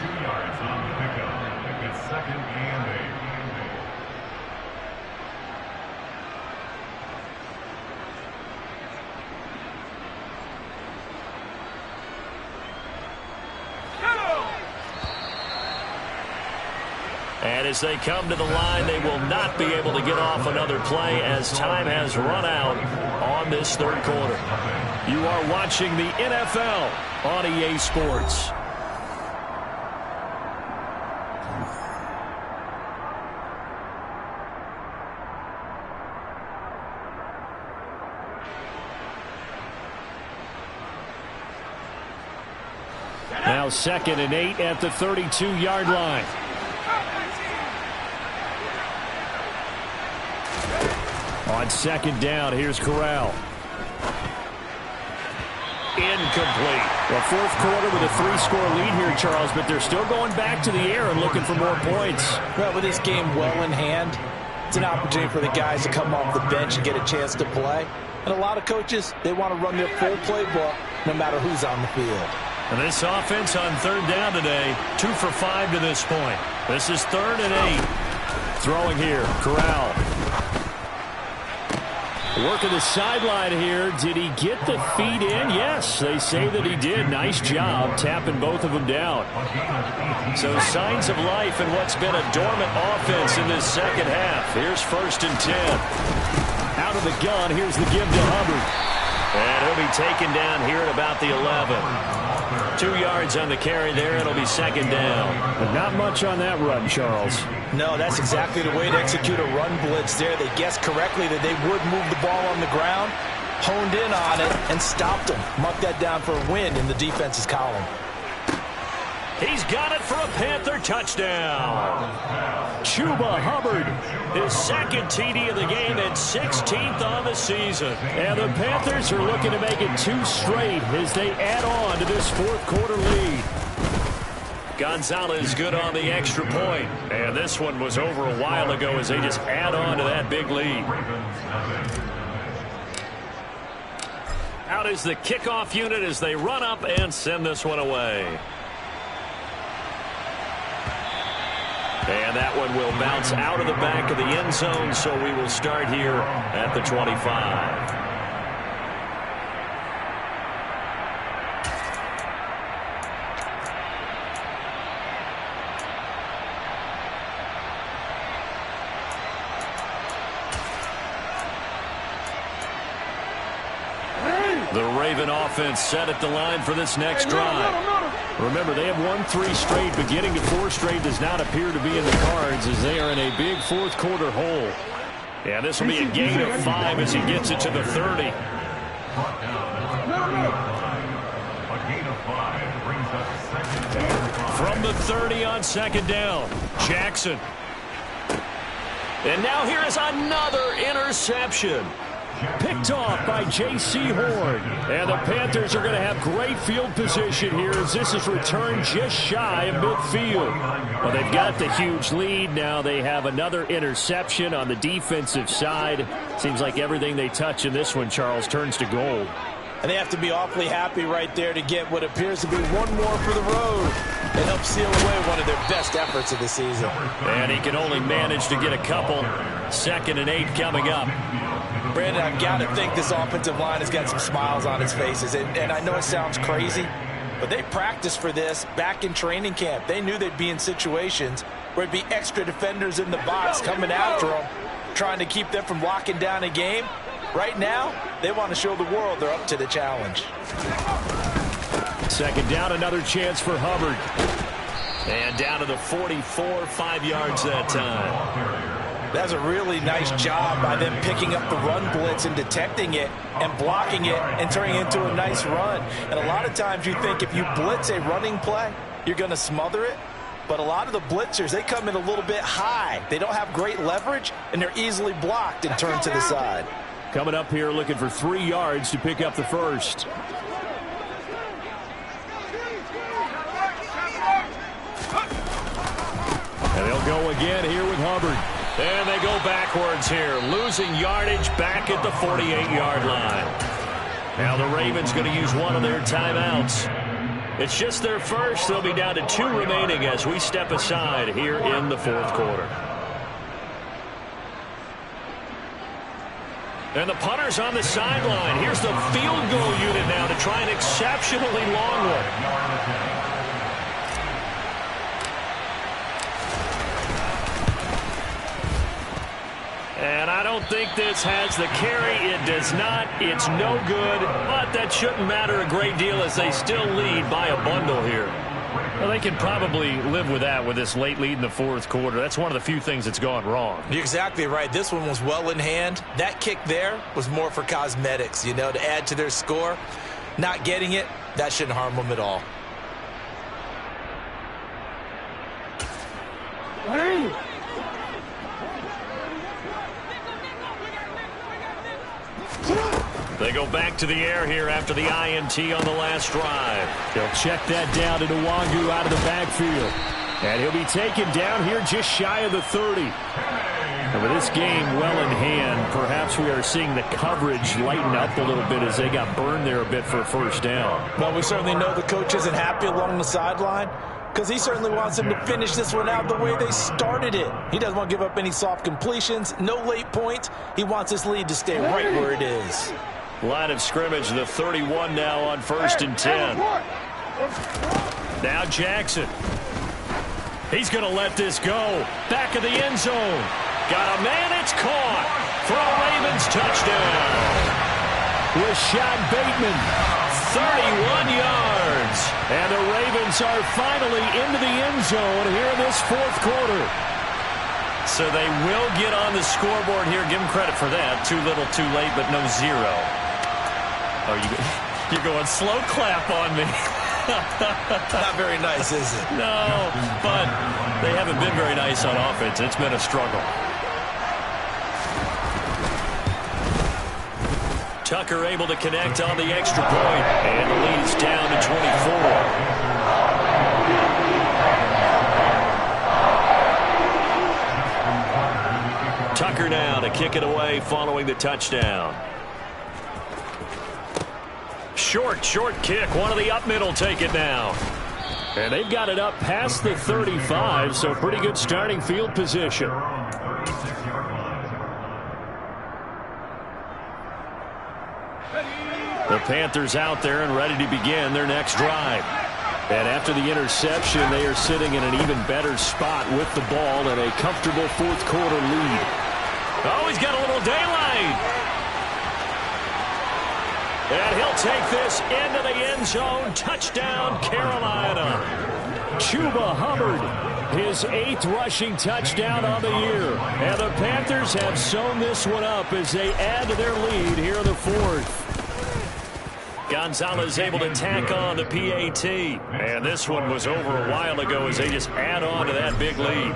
2 yards on the pickup. It's 2nd and 8. And as they come to the line, they will not be able to get off another play as time has run out on this third quarter. You are watching the NFL on EA Sports. Now 2nd and 8 at the 32-yard line. On 2nd down, here's Corral. Incomplete. Well, fourth quarter with a 3-score lead here, Charles, but they're still going back to the air and looking for more points. Well, with this game well in hand, it's an opportunity for the guys to come off the bench and get a chance to play. And a lot of coaches, they want to run their full playbook no matter who's on the field. And this offense on 3rd down today, 2 for 5 to this point. This is 3rd and 8. Throwing here, Corral. Working the sideline here. Did he get the feet in? Yes, they say that he did. Nice job tapping both of them down. So signs of life in what's been a dormant offense in this second half. Here's 1st and 10. Out of the gun, here's the give to Hubbard. And he'll be taken down here at about the 11. 2 yards on the carry there. It'll be 2nd down. But not much on that run, Charles. No, that's exactly the way to execute a run blitz there. They guessed correctly that they would move the ball on the ground, honed in on it, and stopped them. Marked that down for a win in the defense's column. He's got it for a Panther touchdown. Chuba Hubbard, his 2nd TD of the game and 16th on the season. And the Panthers are looking to make it 2 straight as they add on to this fourth quarter lead. Gonzalez good on the extra point. And this one was over a while ago as they just add on to that big lead. Out is the kickoff unit as they run up and send this one away. And that one will bounce out of the back of the end zone, so we will start here at the 25. The Raven offense set at the line for this next drive. Remember, they have won 3 straight, but getting to 4 straight does not appear to be in the cards as they are in a big fourth quarter hole. Yeah, this will be a gain of 5 as he gets it to the 30. A gain of 5 brings up second and 5. From the 30 on second down, Jackson. And now here is another interception. Picked off by J.C. Horn. And the Panthers are going to have great field position here as this is returned just shy of midfield. Well, they've got the huge lead. Now they have another interception on the defensive side. Seems like everything they touch in this one, Charles, turns to gold. And they have to be awfully happy right there to get what appears to be one more for the road and help seal away one of their best efforts of the season. And he can only manage to get a couple. 2nd and 8 coming up. Brandon, I've got to think this offensive line has got some smiles on its faces. And I know it sounds crazy, but they practiced for this back in training camp. They knew they'd be in situations where it'd be extra defenders in the box coming after them, trying to keep them from locking down a game. Right now, they want to show the world they're up to the challenge. 2nd down, another chance for Hubbard. And down to the 44, 5 yards that time. That's a really nice job by them picking up the run blitz and detecting it and blocking it and turning it into a nice run. And a lot of times you think if you blitz a running play, you're going to smother it. But a lot of the blitzers, they come in a little bit high. They don't have great leverage, and they're easily blocked and turned to the side. Coming up here looking for 3 yards to pick up the first. And they'll go again here with Hubbard. And they go backwards here, losing yardage back at the 48-yard line. Now the Ravens going to use one of their timeouts. It's just their first. They'll be down to 2 remaining as we step aside here in the fourth quarter. And the punter's on the sideline. Here's the field goal unit now to try an exceptionally long one. And I don't think this has the carry. It does not. It's no good. But that shouldn't matter a great deal as they still lead by a bundle here. Well, they can probably live with that with this late lead in the fourth quarter. That's one of the few things that's gone wrong. You're exactly right. This one was well in hand. That kick there was more for cosmetics, you know, to add to their score. Not getting it, that shouldn't harm them at all. They go back to the air here after the INT on the last drive. They'll check that down to Nwangu out of the backfield. And he'll be taken down here just shy of the 30. And with this game well in hand, perhaps we are seeing the coverage lighten up a little bit as they got burned there a bit for a first down. Well, we certainly know the coach isn't happy along the sideline because he certainly wants them to finish this one out the way they started it. He doesn't want to give up any soft completions, no late points. He wants this lead to stay right where it is. Line of scrimmage, the 31 now on 1st and 10. Now Jackson. He's going to let this go. Back of the end zone. Got a man, it's caught for a Ravens touchdown. Rashad Bateman, 31 yards. And the Ravens are finally into the end zone here in this fourth quarter. So they will get on the scoreboard here. Give them credit for that. Too little, too late, but no zero. Oh, you're going slow clap on me. Not very nice, is it? No, but they haven't been very nice on offense. It's been a struggle. Tucker able to connect on the extra point, and the lead is down to 24. Tucker now to kick it away following the touchdown. short kick. One of the up middle take it now. And they've got it up past the 35, so pretty good starting field position. The Panthers out there and ready to begin their next drive. And after the interception, they are sitting in an even better spot with the ball and a comfortable fourth quarter lead. Oh, he's got a little daylight. And he'll take this into the end zone. Touchdown, Carolina. Chuba Hubbard, his 8th rushing touchdown on the year. And the Panthers have sewn this one up as they add to their lead here in the fourth. Gonzalez able to tack on the PAT. And this one was over a while ago as they just add on to that big lead.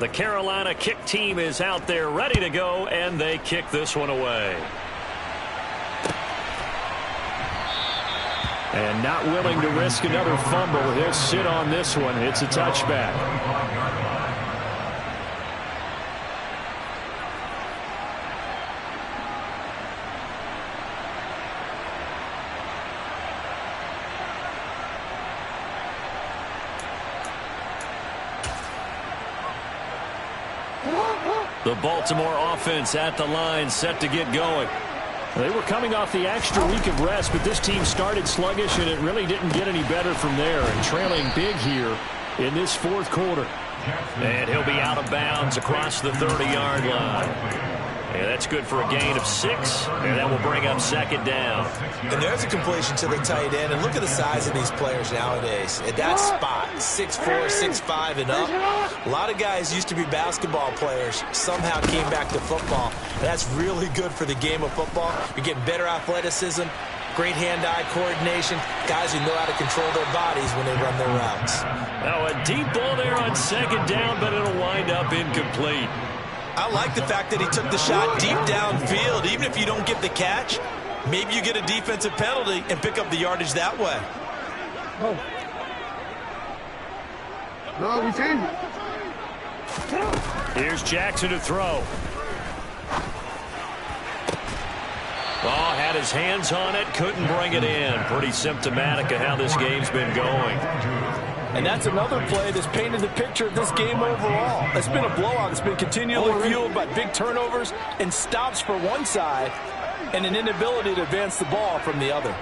The Carolina kick team is out there ready to go, and they kick this one away. And not willing to risk another fumble. He'll sit on this one. It's a touchback. The Baltimore offense at the line, set to get going. They were coming off the extra week of rest, but this team started sluggish, and it really didn't get any better from there. And trailing big here in this fourth quarter. And he'll be out of bounds across the 30-yard line. And that's good for a gain of 6, and that will bring up second down. And there's a completion to the tight end. And look at the size of these players nowadays. At that spot, 6'4", 6'5", and up. A lot of guys used to be basketball players, somehow came back to football. And that's really good for the game of football. You're getting better athleticism, great hand-eye coordination, guys who know how to control their bodies when they run their routes. Now a deep ball there on second down, but it'll wind up incomplete. I like the fact that he took the shot deep downfield. Even if you don't get the catch, maybe you get a defensive penalty and pick up the yardage that way. Oh. No, we changed it. Here's Jackson to throw. Oh, had his hands on it, couldn't bring it in. Pretty symptomatic of how this game's been going. And that's another play that's painted the picture of this game overall. It's been a blowout. It's been continually fueled by big turnovers and stops for one side and an inability to advance the ball from the other.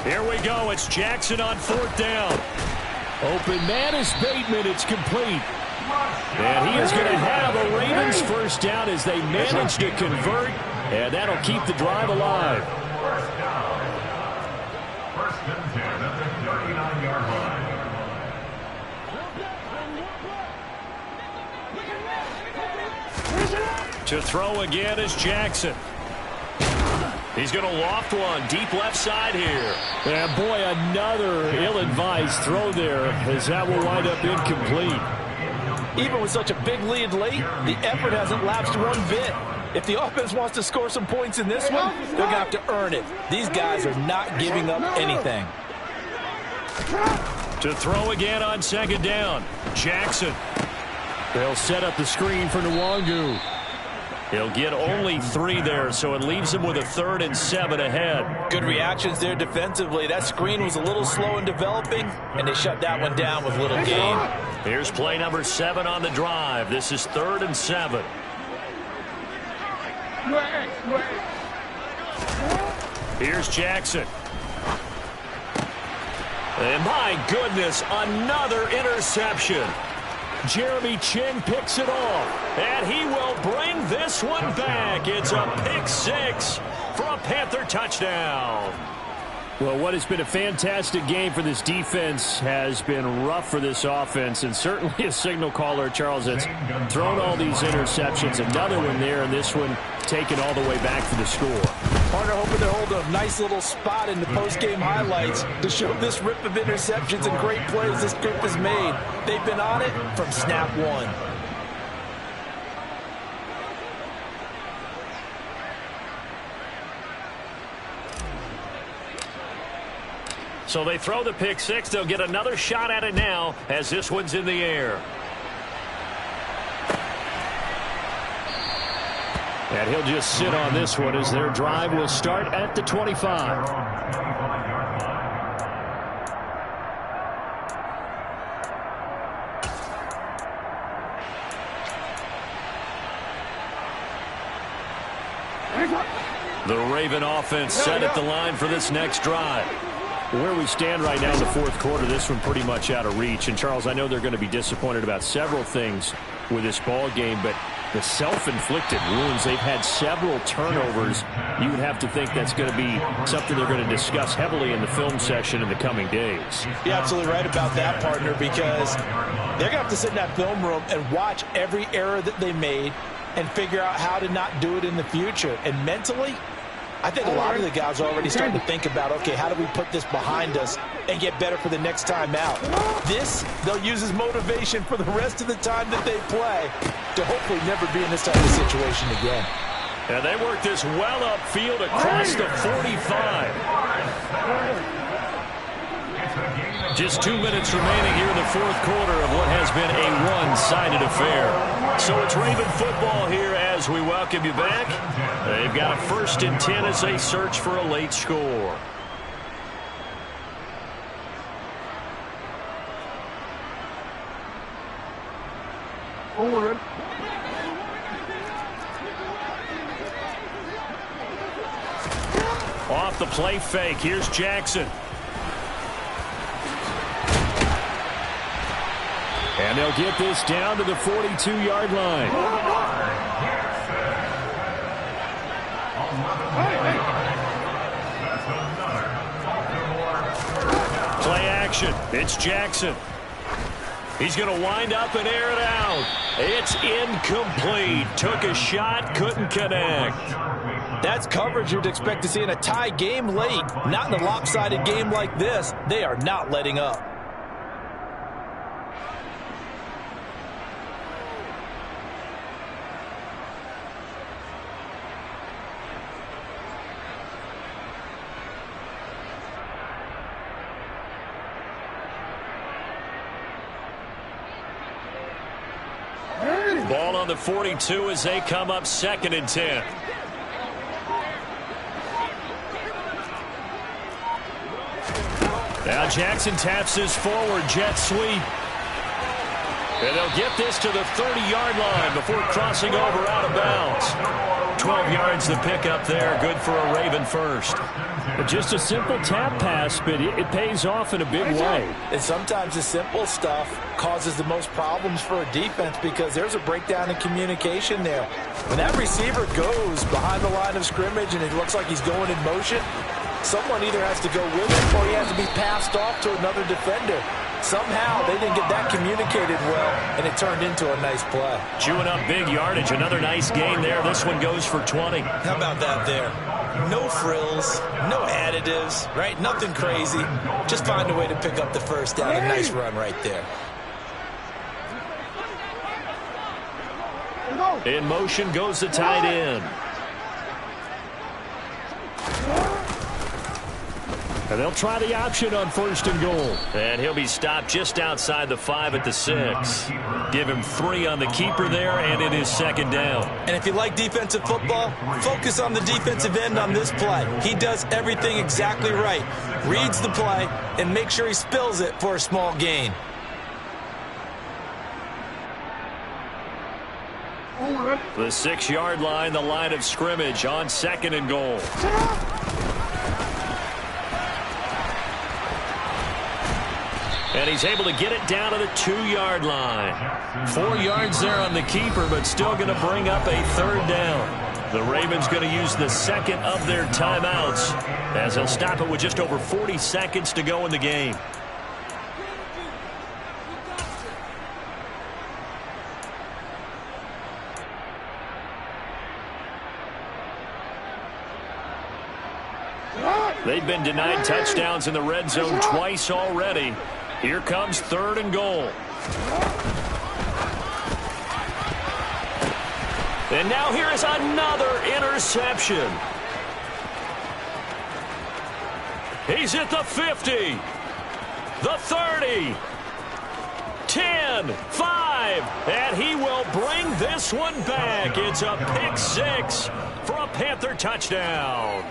Here we go. It's Jackson on fourth down. Open man is Bateman. It's complete. And he is going to have a Ravens first down as they manage to convert. And that'll keep the drive alive. First down. First and 10 at the 39-yard line. To throw again is Jackson. He's going to loft one deep left side here. And boy, another ill-advised throw there as that will wind up incomplete. Even with such a big lead late, the effort hasn't lapsed one bit. If the offense wants to score some points in this one, they're going to have to earn it. These guys are not giving up anything. To throw again on second down, Jackson. They'll set up the screen for Nwangu. He'll get only 3 there, so it leaves him with a 3rd and 7 ahead. Good reactions there defensively. That screen was a little slow in developing, and they shut that one down with little gain. Here's play number 7 on the drive. This is 3rd and 7. Here's Jackson. And my goodness, another interception. Jeremy Chin picks it off, and he will bring this one back. It's a pick 6 for a Panther touchdown. Well, what has been a fantastic game for this defense has been rough for this offense, and certainly a signal caller, Charles, that's thrown all these interceptions. Another one there, and this one taken all the way back for the score. Partner hoping to hold a nice little spot in the post-game highlights to show this rip of interceptions and great plays this group has made. They've been on it from snap one. So they throw the pick 6. They'll get another shot at it now as this one's in the air. And he'll just sit on this one as their drive will start at the 25. The Raven offense set at the line for this next drive. Where we stand right now in the fourth quarter, this one pretty much out of reach. And, Charles, I know they're going to be disappointed about several things with this ball game, but the self-inflicted wounds, they've had several turnovers. You would have to think that's going to be something they're going to discuss heavily in the film section in the coming days. You're absolutely right about that, partner, because they're going to have to sit in that film room and watch every error that they made and figure out how to not do it in the future. And mentally, I think a lot of the guys are already starting to think about, okay, how do we put this behind us and get better for the next time out? This, they'll use as motivation for the rest of the time that they play to hopefully never be in this type of situation again. And they work this well upfield across the 45. Just 2 minutes remaining here in the fourth quarter of what has been a one-sided affair. So it's Raven football here as we welcome you back. They've got a 1st and 10 as they search for a late score. Over. Off the play fake. Here's Jackson. And they'll get this down to the 42-yard line. Play action. It's Jackson. He's going to wind up and air it out. It's incomplete. Took a shot, couldn't connect. That's coverage you'd expect to see in a tie game late. Not in a lopsided game like this. They are not letting up. Ball on the 42 as they come up 2nd and 10. Now Jackson taps this forward jet sweep. And they'll get this to the 30-yard line before crossing over out of bounds. 12 yards to pick up there. Good for a Raven first. Just a simple tap pass, but it pays off in a big way. And sometimes the simple stuff causes the most problems for a defense because there's a breakdown in communication there. When that receiver goes behind the line of scrimmage and it looks like he's going in motion, someone either has to go with it or he has to be passed off to another defender. Somehow they didn't get that communicated well, and it turned into a nice play. Chewing up big yardage. Another nice gain there. This one goes for 20. How about that there? No frills, no additives, right? Nothing crazy. Just find a way to pick up the first down. A nice run right there. In motion goes the tight end. And they'll try the option on 1st and goal. And he'll be stopped just outside the 5 at the 6. Give him 3 on the keeper there, and it is 2nd down. And if you like defensive football, focus on the defensive end on this play. He does everything exactly right. Reads the play and make sure he spills it for a small gain. The 6-yard line, the line of scrimmage on 2nd and goal. And he's able to get it down to the 2-yard line. 4 yards there on the keeper, but still going to bring up a 3rd down. The Ravens going to use the 2nd of their timeouts as they'll stop it with just over 40 seconds to go in the game. They've been denied touchdowns in the red zone twice already. Here comes 3rd and goal. And now here is another interception. He's at the 50, the 30, 10. 10, 5, and he will bring this one back. It's a pick six for a Panther touchdown.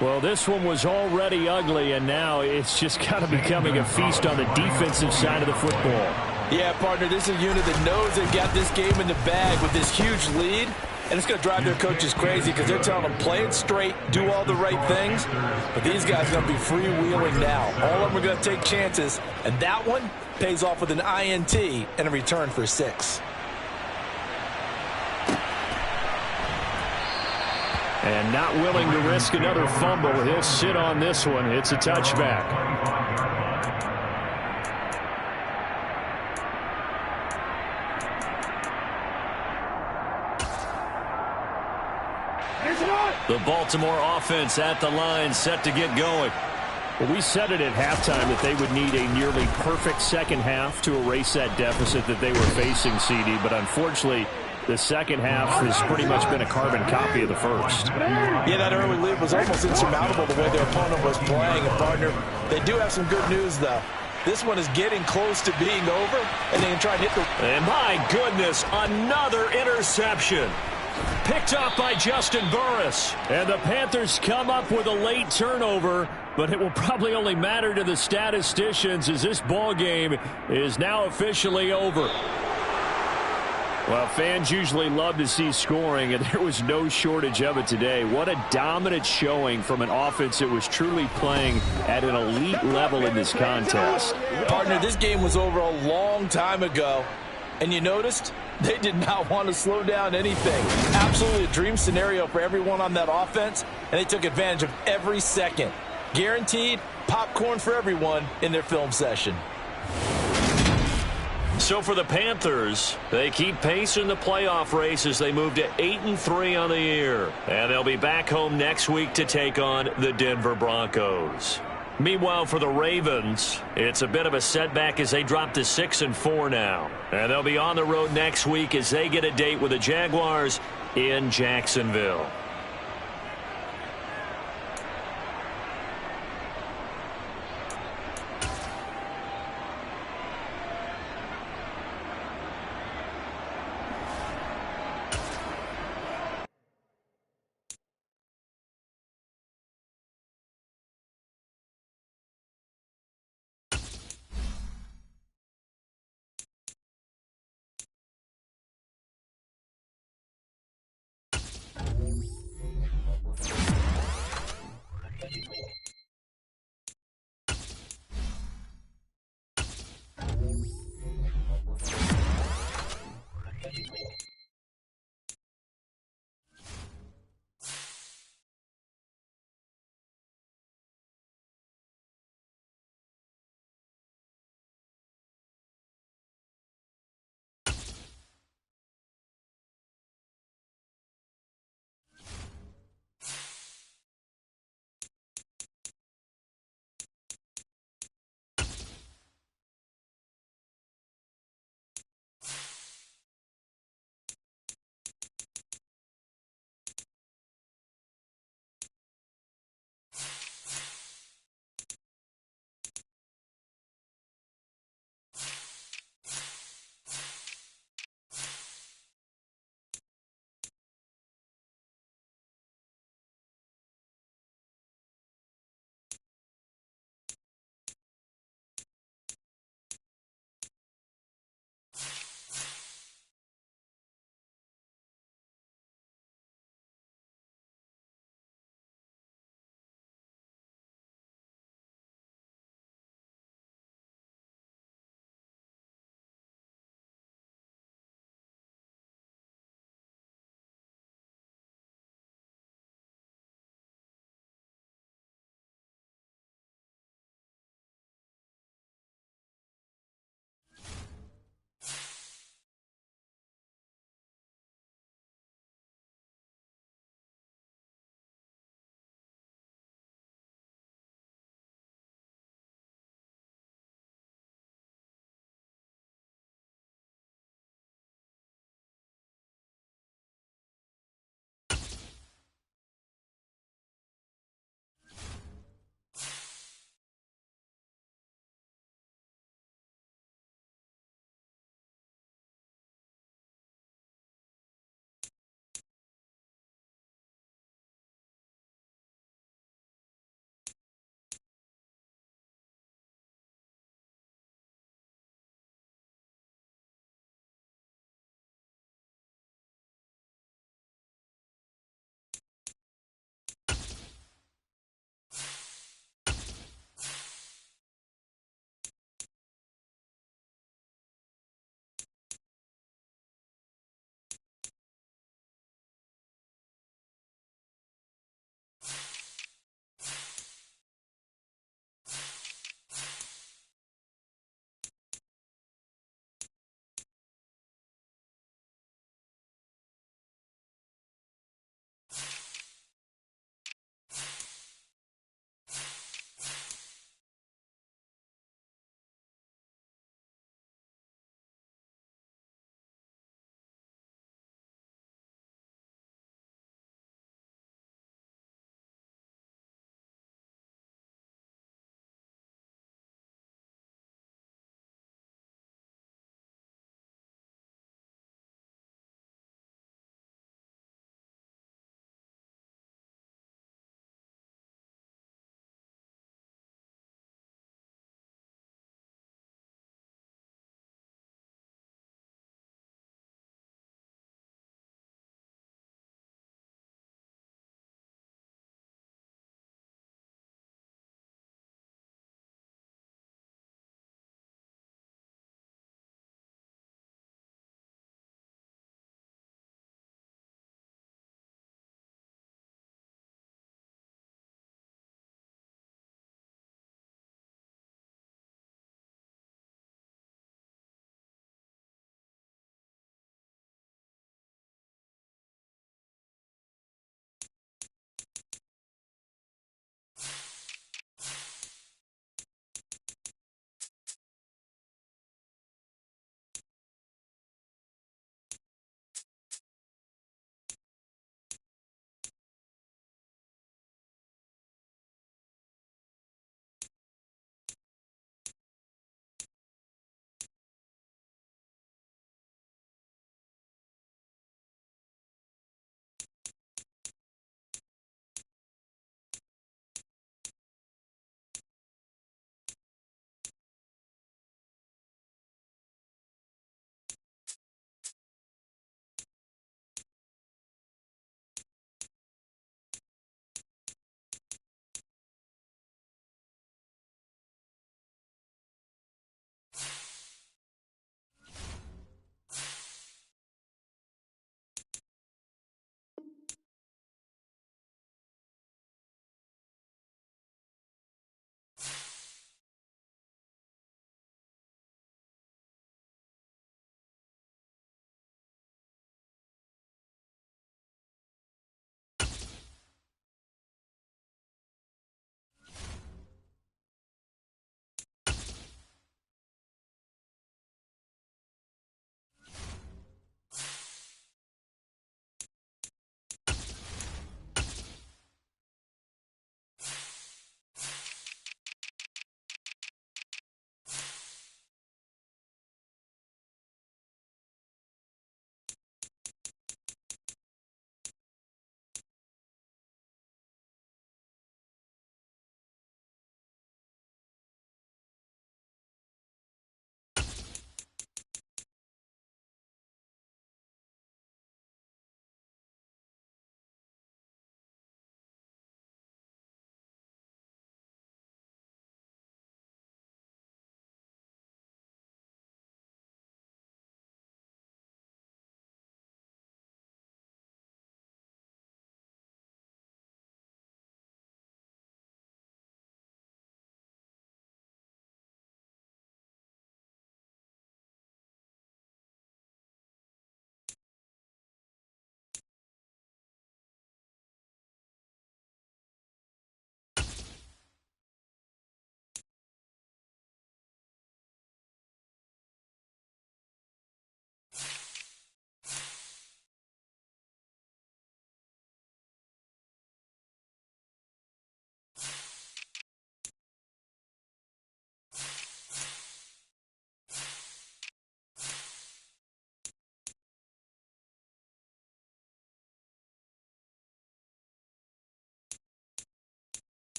Well, this one was already ugly, and now it's just kind of becoming a feast on the defensive side of the football. Yeah, partner, this is a unit that knows they've got this game in the bag with this huge lead, and it's going to drive their coaches crazy because they're telling them play it straight, do all the right things, but these guys are going to be freewheeling now. All of them are going to take chances, and that one pays off with an INT and a return for 6. And not willing to risk another fumble. He'll sit on this one. It's a touchback. The Baltimore offense at the line, set to get going. Well, we said it at halftime that they would need a nearly perfect second half to erase that deficit that they were facing, CD, but unfortunately, the second half has pretty much been a carbon copy of the first. Yeah, that early lead was almost insurmountable the way their opponent was playing. And, partner, they do have some good news, though. This one is getting close to being over, and they can try and hit the... And my goodness, another interception. Picked up by Justin Burris. And the Panthers come up with a late turnover, but it will probably only matter to the statisticians as this ball game is now officially over. Well, fans usually love to see scoring, and there was no shortage of it today. What a dominant showing from an offense that was truly playing at an elite level in this contest. Partner, this game was over a long time ago, and you noticed they did not want to slow down anything. Absolutely a dream scenario for everyone on that offense, and they took advantage of every second. Guaranteed popcorn for everyone in their film session. So for the Panthers, they keep pace in the playoff race as they move to 8-3 on the year. And they'll be back home next week to take on the Denver Broncos. Meanwhile, for the Ravens, it's a bit of a setback as they drop to 6-4 now. And they'll be on the road next week as they get a date with the Jaguars in Jacksonville.